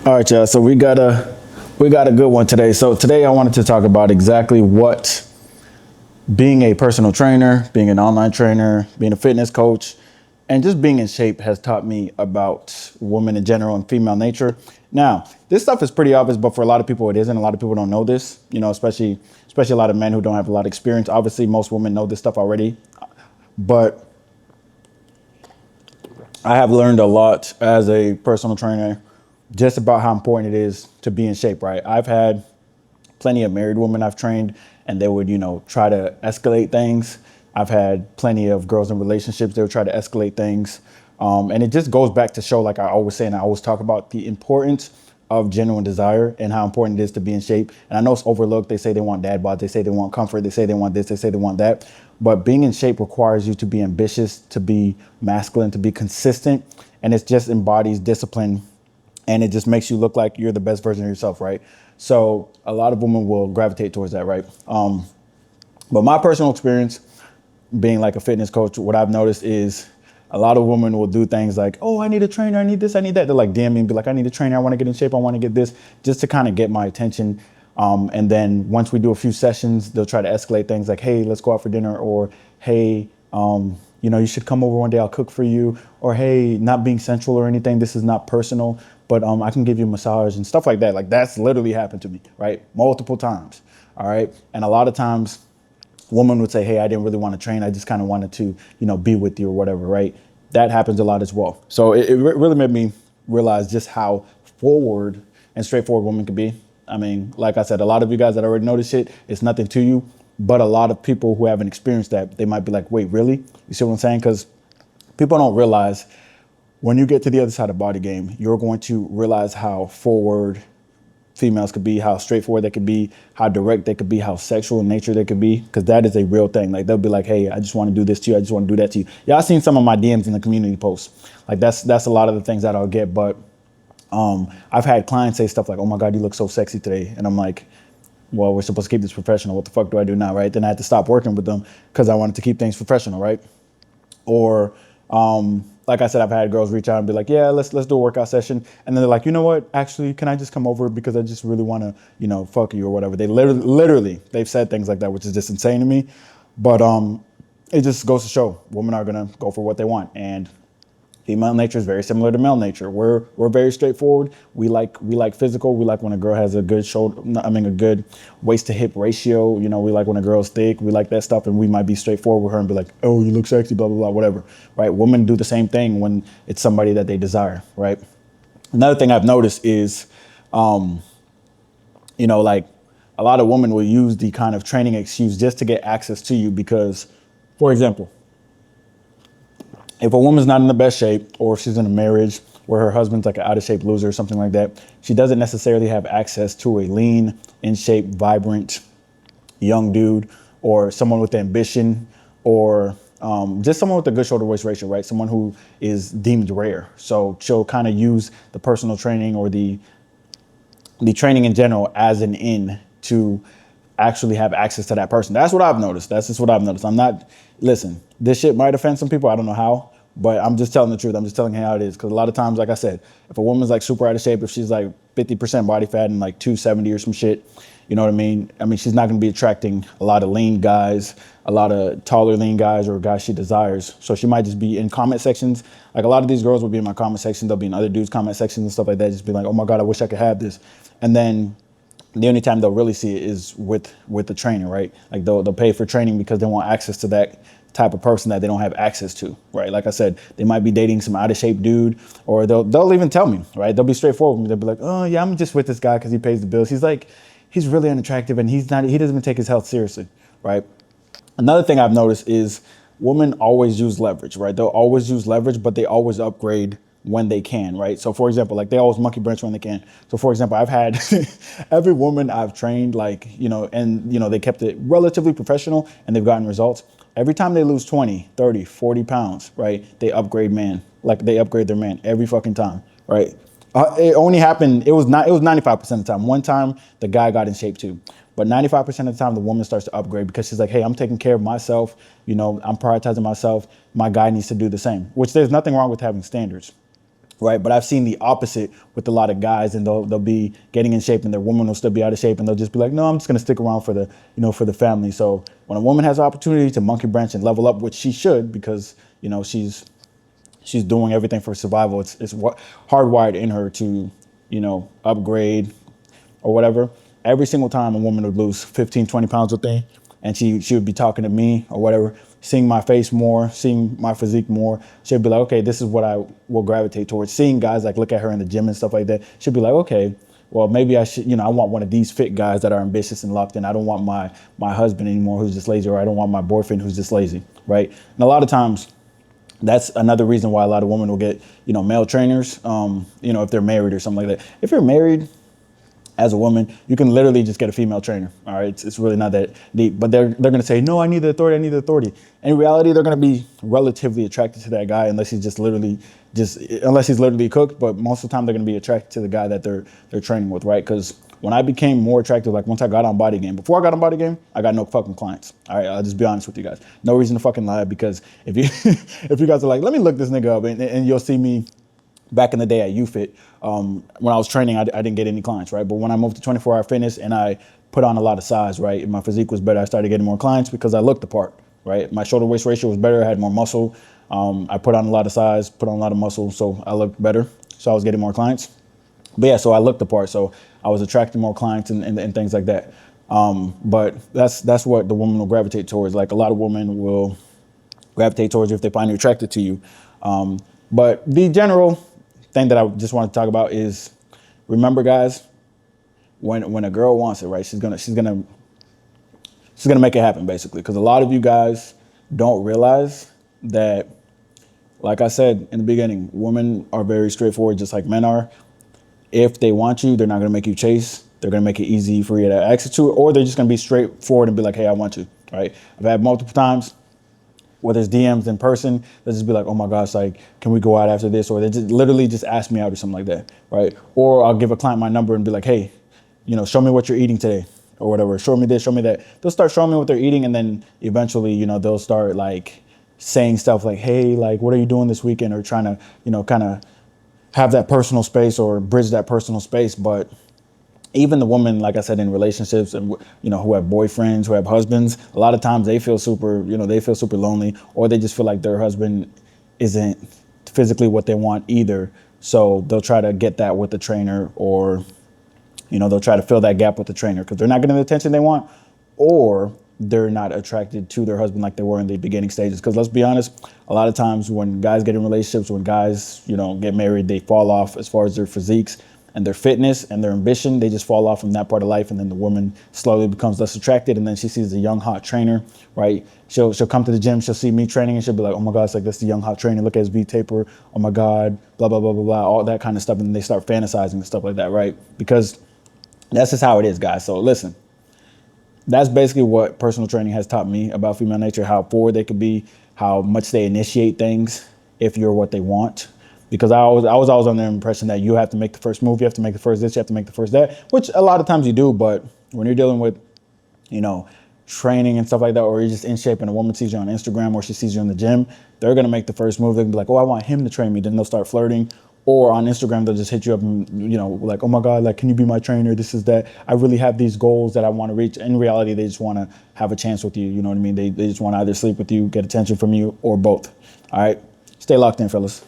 All right, y'all. So we got a good one today. So today I wanted to talk about exactly what being a personal trainer, being an online trainer, being a fitness coach, and just being in shape has taught me about women in general and female nature. Now, this stuff is pretty obvious, but for a lot of people it isn't. A lot of people don't know this, especially a lot of men who don't have a lot of experience. Obviously, most women know this stuff already, but I have learned a lot as a personal trainer just about how important it is to be in shape, right? I've had plenty of married women I've trained and they would, try to escalate things. I've had plenty of girls in relationships, they would try to escalate things. And it just goes back to show, like I always say, and I always talk about the importance of genuine desire and how important it is to be in shape. And I know it's overlooked. They say they want dad bod, they say they want comfort, they say they want this, they say they want that. But being in shape requires you to be ambitious, to be masculine, to be consistent. And it just embodies discipline and it just makes you look like you're the best version of yourself, right? So a lot of women will gravitate towards that, right? But my personal experience being like a fitness coach, what I've noticed is a lot of women will do things like, oh, I need a trainer, I need this, I need that. They're like DM me and be like, I need a trainer, I want to get in shape, I want to get this, just to kind of get my attention. And then once we do a few sessions, they'll try to escalate things like, hey, let's go out for dinner, or hey, you should come over one day, I'll cook for you, or hey, not being sensual or anything, this is not personal, but I can give you a massage and stuff like that. Like that's literally happened to me, right? Multiple times, all right? And a lot of times, woman would say, hey, I didn't really want to train. I just kind of wanted to, be with you or whatever, right? That happens a lot as well. So it really made me realize just how forward and straightforward women can be. I mean, like I said, a lot of you guys that already know this shit, it's nothing to you. But a lot of people who haven't experienced that, they might be like, wait, really? You see what I'm saying? Because people don't realize when you get to the other side of body game, you're going to realize how forward females could be, how straightforward they could be, how direct they could be, how sexual in nature they could be, because that is a real thing. Like they'll be like, hey, I just want to do this to you, I just want to do that to you. Y'all seen some of my DMs in the community posts. Like that's a lot of the things that I'll get. But I've had clients say stuff like, oh my God, you look so sexy today. And I'm like, well, we're supposed to keep this professional. What the fuck do I do now, right? Then I had to stop working with them because I wanted to keep things professional, right? Or like I said, I've had girls reach out and be like, yeah, let's do a workout session. And then they're like, you know what? Actually, can I just come over because I just really want to, fuck you or whatever. They literally, they've said things like that, which is just insane to me. But it just goes to show women are going to go for what they want. And female nature is very similar to male nature. We're very straightforward. We like physical. We like when a girl has a good a good waist to hip ratio. We like when a girl's thick. We like that stuff, and we might be straightforward with her and be like, "Oh, you look sexy," blah blah blah, whatever. Right? Women do the same thing when it's somebody that they desire. Right? Another thing I've noticed is, like a lot of women will use the kind of training excuse just to get access to you because, for example, if a woman's not in the best shape, or if she's in a marriage where her husband's like an out of shape loser or something like that, she doesn't necessarily have access to a lean, in shape, vibrant, young dude, or someone with ambition, or just someone with a good shoulder waist ratio, right? Someone who is deemed rare. So she'll kind of use the personal training or the training in general as an in to actually have access to that person. That's what I've noticed. That's just what I've noticed. Listen, this shit might offend some people. I don't know how, but I'm just telling the truth. I'm just telling you how it is. Because a lot of times, like I said, if a woman's like super out of shape, if she's like 50% body fat and like 270 or some shit, you know what I mean? I mean, she's not going to be attracting a lot of lean guys, a lot of taller lean guys or guys she desires. So she might just be in comment sections. Like a lot of these girls will be in my comment section. They'll be in other dudes' comment sections and stuff like that. Just be like, oh my God, I wish I could have this. And then the only time they'll really see it is with the trainer, right? Like they'll pay for training because they want access to that type of person that they don't have access to, right? Like I said, they might be dating some out of shape dude, or they'll even tell me, right? They'll be straightforward with me. They'll be like, oh yeah, I'm just with this guy because he pays the bills. He's really unattractive and he doesn't even take his health seriously, right? Another thing I've noticed is women always use leverage, right? They'll always use leverage, but they always upgrade when they can, right? So for example, like they always monkey branch when they can. So for example, I've had every woman I've trained, like, they kept it relatively professional and they've gotten results. Every time they lose 20, 30, 40 pounds, right? They upgrade their man every fucking time, right? It only happened, it was 95% of the time. One time the guy got in shape too. But 95% of the time, the woman starts to upgrade because she's like, hey, I'm taking care of myself. I'm prioritizing myself. My guy needs to do the same, which there's nothing wrong with having standards. right? But I've seen the opposite with a lot of guys, and they'll be getting in shape, and their woman will still be out of shape, and they'll just be like, no, I'm just gonna stick around for the for the family. So when a woman has the opportunity to monkey branch and level up, which she should, because she's doing everything for survival. It's hardwired in her to upgrade or whatever. Every single time a woman would lose 15, 20 pounds with me, and she would be talking to me or whatever, seeing my face more, seeing my physique more, she'd be like, okay, this is what I will gravitate towards. Seeing guys like look at her in the gym and stuff like that, she'd be like, okay, well, maybe I should, I want one of these fit guys that are ambitious and locked in. I don't want my husband anymore who's just lazy, or I don't want my boyfriend who's just lazy, right? And a lot of times, that's another reason why a lot of women will get, male trainers, if they're married or something like that. If you're married as a woman, you can literally just get a female trainer. All right, it's really not that deep. But they're gonna say, no, I need the authority. I need the authority. In reality, they're gonna be relatively attracted to that guy unless he's literally cooked. But most of the time, they're gonna be attracted to the guy that they're training with, right? Because when I became more attractive, like once I got on Body Game, before I got on Body Game, I got no fucking clients. All right, I'll just be honest with you guys. No reason to fucking lie, because if you if you guys are like, let me look this nigga up, and you'll see me back in the day at UFIT, when I was training, I didn't get any clients, right? But when I moved to 24 Hour Fitness and I put on a lot of size, right, and my physique was better, I started getting more clients because I looked the part, right? My shoulder waist ratio was better, I had more muscle. I put on a lot of size, put on a lot of muscle, so I looked better. So I was getting more clients. But yeah, so I looked the part, so I was attracting more clients and things like that. But that's what the woman will gravitate towards. Like a lot of women will gravitate towards you if they find you attracted to you. But the general thing that I just want to talk about is, remember, guys, when a girl wants it, right, she's gonna make it happen, basically. Because a lot of you guys don't realize that, like I said in the beginning, women are very straightforward, just like men are. If they want you, they're not gonna make you chase. They're gonna make it easy for you to access to it, or they're just gonna be straightforward and be like, hey, I want you, right? I've had multiple times, whether it's DMs in person, they'll just be like, oh my gosh, like, can we go out after this? Or they just literally just ask me out or something like that, right? Or I'll give a client my number and be like, hey, show me what you're eating today or whatever. Show me this, show me that. They'll start showing me what they're eating, and then eventually, they'll start like saying stuff like, hey, like, what are you doing this weekend? Or trying to, kind of have that personal space or bridge that personal space. But even the women, like I said, in relationships and who have boyfriends, who have husbands, a lot of times they feel super lonely, or they just feel like their husband isn't physically what they want either. So they'll try to get that with the trainer, or they'll try to fill that gap with the trainer because they're not getting the attention they want, or they're not attracted to their husband like they were in the beginning stages. Because let's be honest, a lot of times when guys get in relationships, when guys get married, they fall off as far as their physiques and their fitness and their ambition. They just fall off from that part of life, and then the woman slowly becomes less attracted, and then she sees a young hot trainer, right? She'll come to the gym, she'll see me training, and she'll be like, oh my God, it's like, that's the young hot trainer, look at his V taper, oh my God, blah, blah, blah, blah, blah, all that kind of stuff. And then they start fantasizing and stuff like that, right? Because that's just how it is, guys. So listen, that's basically what personal training has taught me about female nature, how forward they could be, how much they initiate things if you're what they want. Because I was always under the impression that you have to make the first move, you have to make the first this, you have to make the first that, which a lot of times you do. But when you're dealing with, training and stuff like that, or you're just in shape and a woman sees you on Instagram or she sees you in the gym, they're going to make the first move. They'll be like, oh, I want him to train me. Then they'll start flirting. Or on Instagram, they'll just hit you up and, like, oh my God, like, can you be my trainer? This is that. I really have these goals that I want to reach. In reality, they just want to have a chance with you. You know what I mean? They just want to either sleep with you, get attention from you, or both. All right. Stay locked in, fellas.